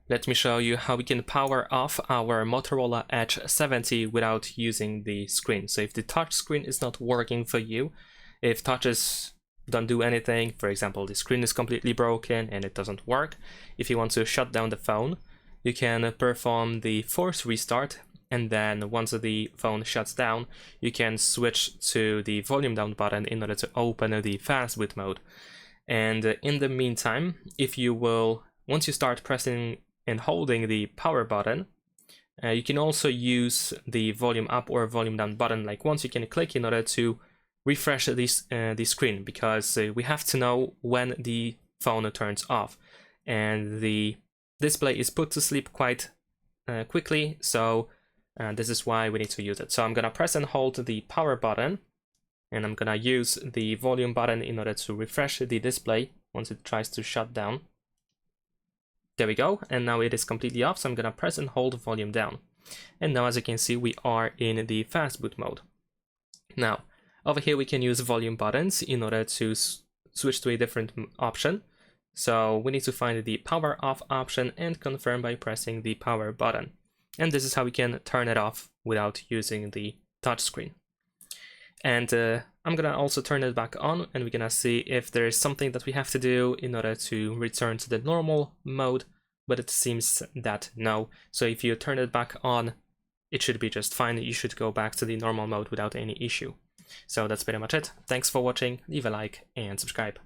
Let me show you how we can power off our Motorola Edge 70 without using the screen. So if the touch screen is not working for you, if touches don't do anything, for example, the screen is completely broken and it doesn't work, if you want to shut down the phone, you can perform the force restart, and then once the phone shuts down, you can switch to the volume down button in order to open the fast boot mode. And in the meantime, once you start pressing and holding the power button, you can also use the volume up or volume down button like once you can click in order to refresh the screen, because we have to know when the phone turns off, and the display is put to sleep quite quickly, so this is why we need to use it. So I'm gonna press and hold the power button, and I'm gonna use the volume button in order to refresh the display once it tries to shut down. There we go, and now it is completely off, so I'm gonna press and hold volume down. And now as you can see, we are in the fast boot mode. Now, over here we can use volume buttons in order to switch to a different option. So we need to find the power off option and confirm by pressing the power button. And this is how we can turn it off without using the touch screen. And I'm gonna also turn it back on, and we're gonna see if there is something that we have to do in order to return to the normal mode, but it seems that no. So if you turn it back on, it should be just fine. You should go back to the normal mode without any issue. So that's pretty much it. Thanks for watching, leave a like and subscribe.